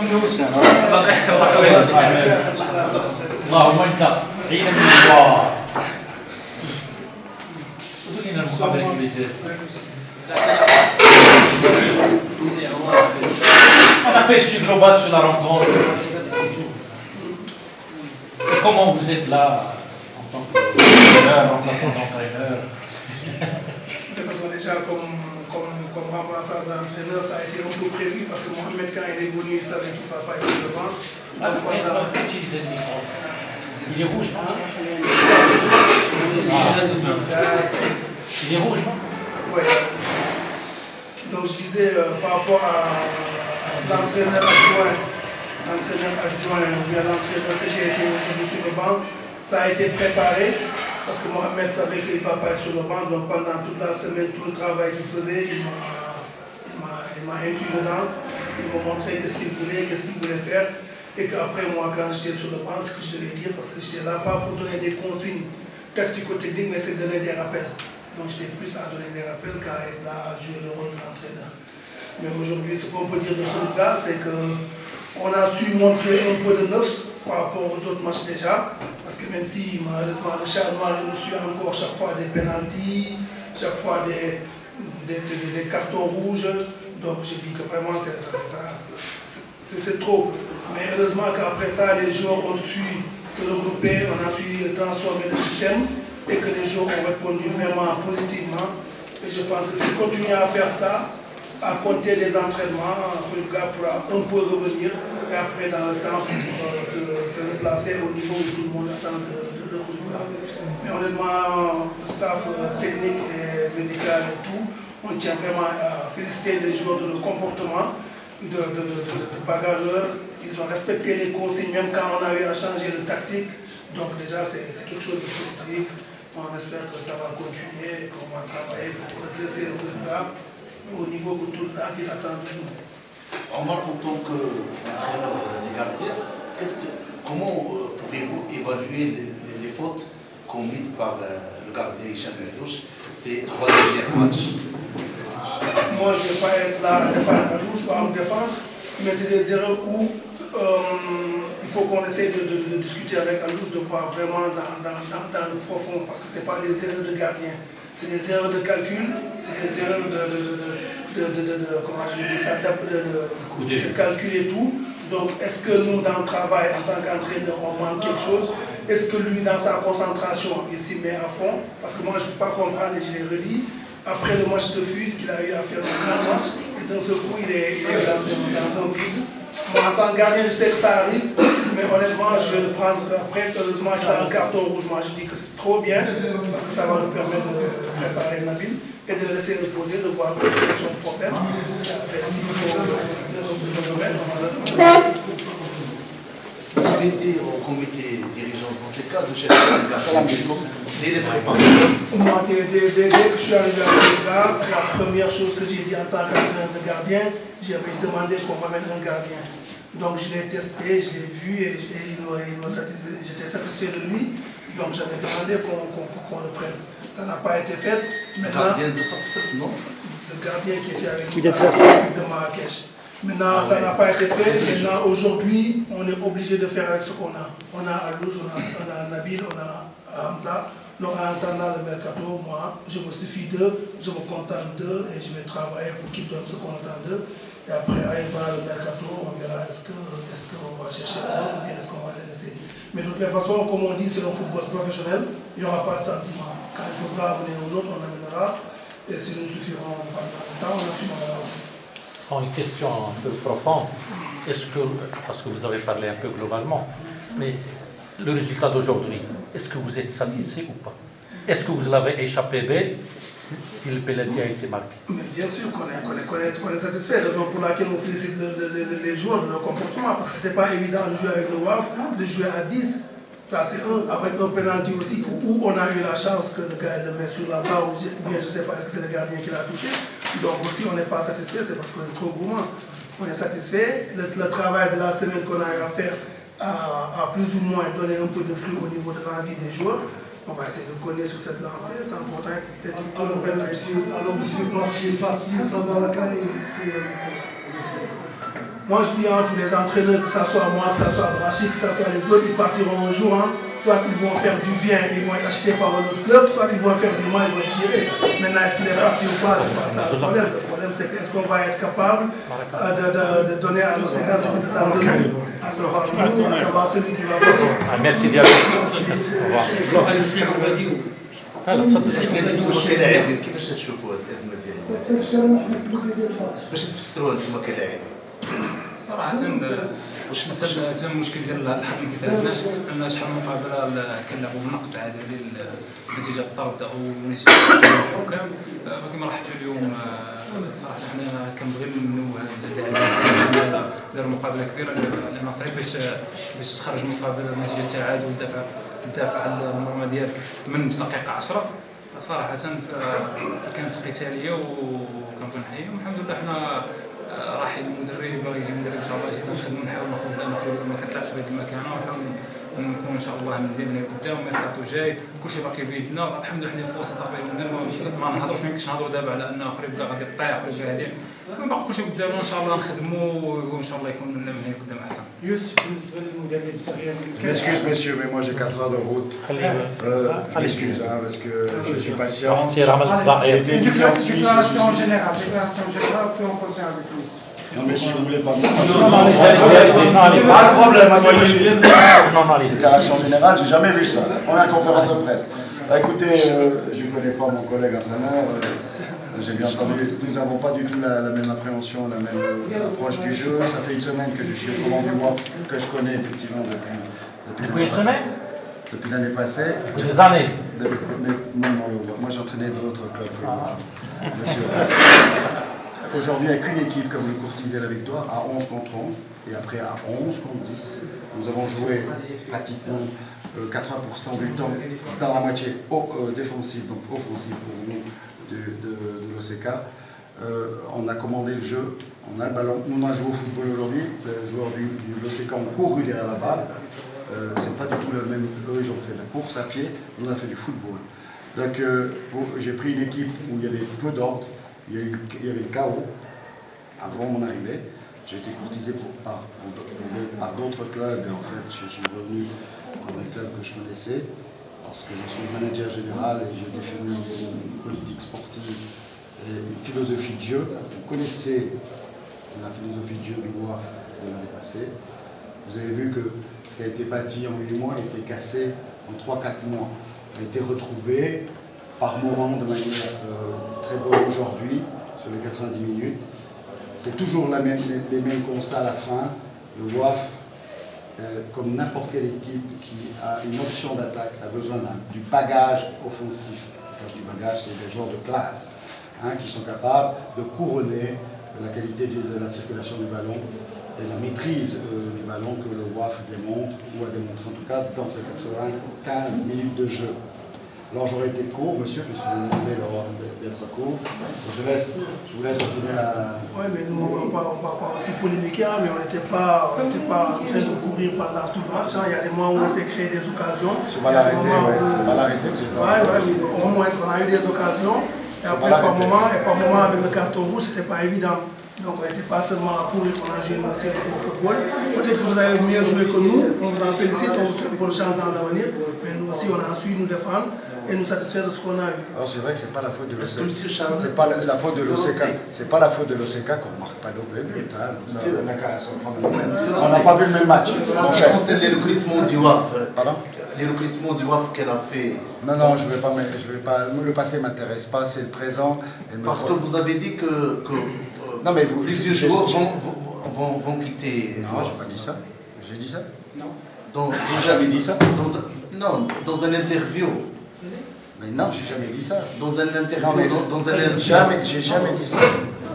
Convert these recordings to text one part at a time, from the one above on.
موسى اللهم انت حين من الله وزين المقابله كبيرة. On a fait ce global sur la rencontre. Et comment vous êtes là en tant qu'entraîneur, remplaçant d'entraîneur? Déjà, comme remplaçant d'entraîneur, ça a été un peu prévu parce que Mohamed, quand il est venu, il savait qu'il ne va pas être devant. Utilisez le micro. Il est rouge, non? Il est rouge, non? Oui. Donc je disais par rapport à l'entraîneur adjoint, ou bien l'entraîneur que j'ai été aujourd'hui sur le banc, ça a été préparé parce que Mohamed savait qu'il ne va pas être sur le banc. Donc pendant toute la semaine, tout le travail qu'il faisait, il m'a inclus dedans. Il m'a montré qu'est-ce qu'il voulait faire. Et qu'après, moi, quand j'étais sur le banc, ce que je devais dire, parce que j'étais là pas pour donner des consignes tactico-techniques, mais c'est donner des rappels. Donc j'étais plus à donner des rappels qu'à être là à jouer le rôle de l'entraîneur. Mais aujourd'hui, ce qu'on peut dire de ce gars, c'est qu'on a su montrer un peu de neuf par rapport aux autres matchs déjà. Parce que même si malheureusement le chat noir nous suit encore chaque fois des pénaltys, chaque fois des cartons rouges. Donc je dis que vraiment c'est trop. Mais heureusement qu'après ça, les joueurs ont su se regrouper, on a su transformer le système et que les joueurs ont répondu vraiment positivement. Et je pense que si on continue à faire ça, à compter des entraînements, le gars pourra un peu revenir et après dans le temps se replacer au niveau où tout le monde attend de Khoulouga. Mais honnêtement, le staff technique et médical et tout, on tient vraiment à féliciter les joueurs de leur comportement de bagarreurs. Ils ont respecté les consignes même quand on a eu à changer de tactique. Donc déjà c'est quelque chose de positif. On espère que ça va continuer et qu'on va travailler pour redresser le Khoulouga au niveau que tout le monde attend de nous. Omar, en tant qu'entraîneur des gardiens, comment pouvez-vous évaluer les fautes commises par le gardien Hicham Eldouch ces 3 derniers matchs? Moi, je ne vais pas être là à défendre Eldouch, pas à me défendre, mais c'est des erreurs où il faut qu'on essaie de discuter avec Eldouch, de voir vraiment dans le profond, parce que ce n'est pas des erreurs de gardien. C'est des erreurs de calcul, c'est des erreurs de calcul et tout. Donc, est-ce que nous, dans le travail, en tant qu'entraîneur, on manque quelque chose? Est-ce que lui, dans sa concentration, il s'y met à fond? Parce que moi, je ne peux pas comprendre, et je l'ai redit, après le match de Fuse qu'il a eu à faire le grand match, et d'un seul coup, il est dans un vide. Moi, en tant que gardien, je sais que ça arrive, mais honnêtement, je vais le prendre après. Heureusement qu'il a un carton rouge. Moi, je dis que c'est trop bien, parce que ça va nous permettre de préparer Nabil et de le laisser reposer, de voir quel est son problème. Après, s'il faut le remettre, on va le remettre. Vous avez dit au comité dirigeant dans ces cas de chercher un gardien dès les préparer? Moi, dès que je suis arrivé à Khoulouga, la première chose que j'ai dit en tant qu'entraîneur de gardien, j'avais demandé qu'on m'amène un gardien. Donc je l'ai testé, je l'ai vu et j'étais satisfait de lui. Donc j'avais demandé qu'on le prenne. Ça n'a pas été fait. Maintenant, Gardien de sorte, non? le gardien qui était avec nous de Marrakech. Maintenant, ça n'a pas été fait. Maintenant, aujourd'hui, on est obligé de faire avec ce qu'on a. On a Alouche, on a Nabil, on a Hamza. Donc, en attendant le mercato, moi, je me suffis d'eux, je me contente d'eux et je vais travailler pour qu'ils donnent ce qu'on attend d'eux. Et après, arrivera le mercato, on verra est-ce qu'on va chercher un autre ou bien est-ce qu'on va les laisser. Mais de toutes les façons, comme on dit, c'est un football professionnel, il n'y aura pas de sentiment. Quand il faudra amener un autre, on amènera. Et si nous suffirons pendant le temps, on assumera aussi. Une question un peu profonde. Est-ce que, parce que vous avez parlé un peu globalement, mais le résultat d'aujourd'hui, est-ce que vous êtes satisfait ou pas? Est-ce que vous l'avez échappé belle si le penalty a été marqué? Mais bien sûr qu'on est satisfait, raison pour laquelle on félicite les joueurs de leur comportement, parce que ce n'était pas évident de jouer avec le WAF, de jouer à 10. Ça c'est avec un penalty aussi où on a eu la chance que le gars le met sur la barre, ou bien je ne sais pas, est-ce que c'est le gardien qui l'a touché. Donc aussi on n'est pas satisfait, c'est parce qu'on est trop gourmand. On est satisfait, le travail de la semaine qu'on a eu à faire a plus ou moins donné un peu de flux au niveau de l'envie des joueurs. On va essayer de connaître sur cette lancée sans pourtant être Alors, monsieur Marchi est parti, Sabaraka est resté. Moi, je dis à tous les entraîneurs, que ce soit moi, que ce soit Brachi, que ce soit les autres, ils partiront un jour. Hein. Soit ils vont faire du bien, ils vont être achetés par un autre club, soit ils vont faire du mal, ils vont être virés. Maintenant, est-ce qu'il est parti ou pas, c'est pas ça le problème. Le problème, c'est est-ce qu'on va être capable de donner à nos séquences ce qu'ils attendent de nous, à savoir nous, à savoir celui qui va voter. Merci Diallo. Au revoir. كيفاش تشوفوا الازمه ديالنا؟ باش تفسروها انتم كلاعب؟ صراحه حتى المشكل ديال الحكم ما كيساعدناش، لان شحال من مقابله كنلعبوا بالنقص عادي ديال نتيجه الطرد او نتيجه الحكام، وكما لاحظتوا اليوم صراحه حنا كنبغي ننوه اللاعبين داروا مقابله كبيره، لان صعيب باش تخرج مقابله نتيجه تعادل وتدافع على المرمى ديالك من دقيقه 10. صراحه كانت قتاليه وكنكون نحييهم. الحمد لله حنا راح المدرب باغي يجي مدرب ان شاء الله يجي نخدموا نحاول نخرج، لان نخرج ما كنطلعش في هذه المكانه، ونحاول نكون ان شاء الله مزيانين قدام. ميركاتو جاي كلشي باقي بيدنا، الحمد لله في وسط تقريبا ما نهضروش، ما يمكنش نهضروا دابا على ان اخرين بدا غادي يطيح اخرين بدا هادي، باقي كلشي قدامنا ان شاء الله نخدموا وان شاء الله يكون منين قدام احسن. يوسف بالنسبه للمدرب الصغير M'excuse messieurs, mais moi j'ai 4 heures de route. Je m'excuse hein, parce que je suis patient. J'ai été éduqué en Suisse. Déclaration générale, puis on continue avec Louis. Non mais si vous voulez pas... Pas de problème. Déclaration générale, j'ai jamais vu ça. Première conférence de presse. Écoutez, je ne connais pas mon collègue entraîneur. J'ai bien entendu, nous n'avons pas du tout la même appréhension, la même approche du jeu. Ça fait une semaine que je suis au courant du WAF, que je connais effectivement Depuis une semaine? Depuis l'année passée. Depuis des années? Non, moi j'entraînais d'autres clubs. Monsieur. Aujourd'hui, avec une équipe comme le Courtisé la Victoire, à 11 contre 11, et après à 11 contre 10, nous avons joué pratiquement 80% du temps dans la moitié défensive, donc offensive pour nous de l'OCK. On a commandé le jeu, on a le ballon, on a joué au football aujourd'hui, les joueurs de l'OCK ont couru derrière la balle, c'est pas du tout le même, eux ils ont fait la course à pied, on a fait du football. Donc j'ai pris une équipe où il y avait peu d'ordre, il y avait le chaos avant mon arrivée. J'ai été courtisé par d'autres clubs et en fait je suis revenu dans un club que je connaissais parce que je suis manager général et je définis une politique sportive et une philosophie de jeu. Vous connaissez la philosophie de jeu du WAF de l'année passée. Vous avez vu que ce qui a été bâti en 8 mois a été cassé en 3-4 mois, a été retrouvé par moments de manière très bonne aujourd'hui sur les 90 minutes. C'est toujours les mêmes constats à la fin. Le WAF, comme n'importe quelle équipe qui a une option d'attaque, a besoin du bagage offensif. Quand je dis bagage, c'est des joueurs de classe qui sont capables de couronner la qualité de la circulation du ballon et la maîtrise du ballon que le WAF démontre, ou a démontré en tout cas dans ces 95 minutes de jeu. Alors j'aurais été court, monsieur, puisque vous me demandez d'être court. Je vous laisse continuer à... Oui, mais nous, on ne va pas aussi polémiquer, mais on n'était pas en train de courir pendant tout le match. Il y a des moments où on s'est créé des occasions. C'est mal arrêté, oui. C'est mal arrêté que j'ai pas. Oui, au moins, on a eu des occasions. Et après, par moment, avec le carton rouge, ce n'était pas évident. Donc on n'était pas seulement à courir, on a joué une série de football. Peut-être que vous avez mieux joué que nous, on vous en félicite, on vous souhaite bonne chance dans l'avenir. Mais nous aussi, on a su nous défendre et nous satisfaire de ce qu'on a eu. Alors c'est vrai que c'est pas la faute de l'OCK. C'est pas la faute de l'OCK. C'est pas la faute de l'OCK qu'on ne marque pas le but. On n'a pas vu le même match. C'est les recrutements du WAF. Pardon? Les recrutements du WAF qu'elle a fait. Non, je vais pas. Le passé ne m'intéresse pas, c'est le présent. Parce que vous avez dit que non, mais plusieurs joueurs vont quitter. Non, je n'ai pas dit ça. J'ai dit ça? Non. J'ai jamais dit ça. Non, dans une interview. Mais non, j'ai jamais dit ça. Dans un interview, non, j'ai jamais dit ça.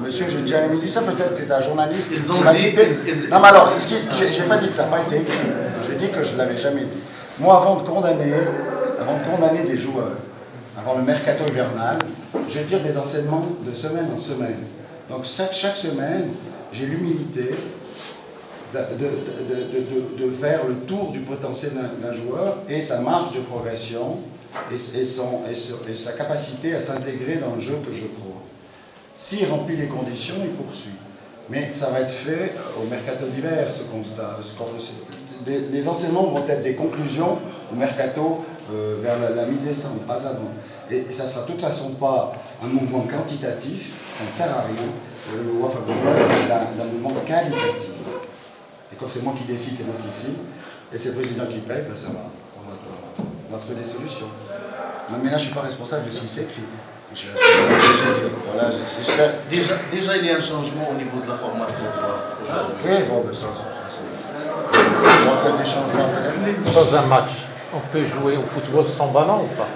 Monsieur, j'ai jamais dit ça. Peut-être que c'est un journaliste qui m'a cité. Non, mais alors, j'ai pas dit que ça n'a pas été écrit. J'ai dit que je ne l'avais jamais dit. Moi, avant de condamner des joueurs, avant le mercato hivernal, je tire des enseignements de semaine en semaine. Donc chaque semaine, j'ai l'humilité de faire le tour du potentiel d'un joueur et sa marge de progression et sa capacité à s'intégrer dans le jeu que je crois. S'il remplit les conditions, il poursuit. Mais ça va être fait au mercato d'hiver, ce constat. Les enseignements vont être des conclusions au mercato vers la mi-décembre, pas avant. Et ça ne sera de toute façon pas un mouvement quantitatif, ça ne sert à rien. Le WAF a besoin d'un mouvement qualitatif. Et quand c'est moi qui décide, c'est moi qui signe, et c'est le président qui paye, ben ça va trouver des solutions. Mais là, je ne suis pas responsable de ce qui s'écrit. Voilà, Déjà, il y a un changement au niveau de la formation du WAF aujourd'hui. oui, bon, ben ça il y aura peut-être des changements peut-être. Dans un match, on peut jouer au football sans ballon ou pas?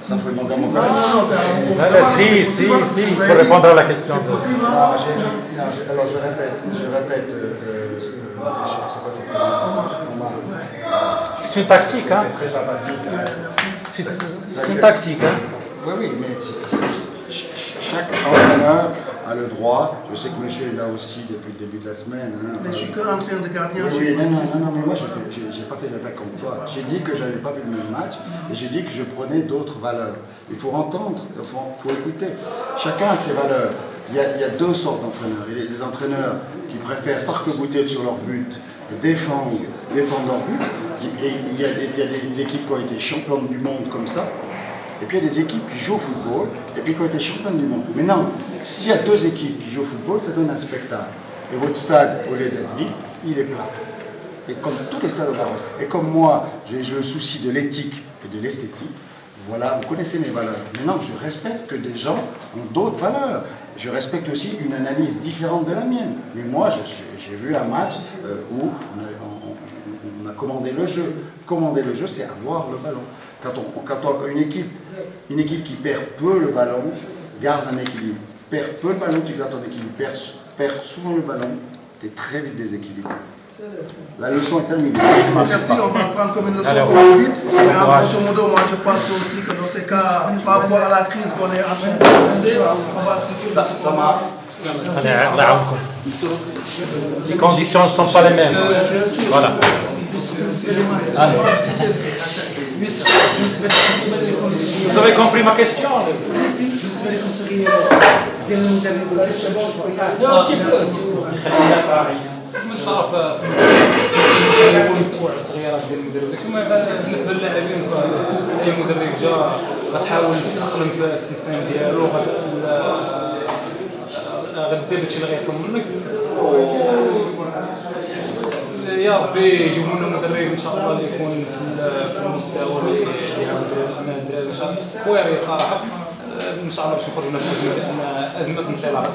Ça faut demander à mon Non, collègue. Si, il faut répondre à la question. C'est possible, hein? Alors je répète, c'est quoi ton président? C'est une tactique, hein? C'est très sympathique. C'est une tactique, hein? Oui, mais chaque entraîneur a le droit. Je sais que monsieur est là aussi depuis le début de la semaine. Hein, Mais je suis que entraîneur de gardien. oui, non, mais moi, je n'ai pas fait d'attaque comme toi. J'ai dit que je n'avais pas vu le même match et j'ai dit que je prenais d'autres valeurs. Il faut entendre, il faut écouter. Chacun a ses valeurs. Il y a deux sortes d'entraîneurs. Il y a des entraîneurs qui préfèrent s'arc-bouter sur leur but, défendre leur but. Et il y a des équipes qui ont été championnes du monde comme ça. Et puis il y a des équipes qui jouent au football et puis qui ont été championnes du monde. Mais non, s'il y a deux équipes qui jouent au football, ça donne un spectacle. Et votre stade, au lieu d'être vide, il est plat. Et comme tous les stades au Maroc. Et comme moi, j'ai le souci de l'éthique et de l'esthétique, voilà, vous connaissez mes valeurs. Maintenant, je respecte que des gens ont d'autres valeurs. Je respecte aussi une analyse différente de la mienne. Mais moi, j'ai vu un match où on a commandé le jeu. Commander le jeu, c'est avoir le ballon. Quand une équipe qui perd peu le ballon, garde un équilibre. Perd peu le ballon, tu gardes ton équilibre. Perd souvent le ballon, tu es très vite déséquilibré. La leçon est terminée. Merci, on va le prendre comme une leçon pour vite. Mais en grosso modo, moi je pense aussi que dans ces cas, par rapport à la crise qu'on est en train de traverser, on va suffire. Ça m'a. Les conditions ne sont pas les mêmes. Voilà. Vous avez compris ma question? مش عارف المستوى التغييرات ديال المدرب ثم بالنسبه للاعبين اي مدرب جا غتحاول تتاقلم في السيستم ديالو غدير داكشي اللي غيطلب منك يا ربي يجيبوا لنا مدرب ان شاء الله اللي يكون في المستوى اللي يعاود الدراري كويري صراحه ان شاء الله باش نخرجوا من الازمه لان ازمه انطلاق.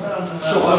شكرا.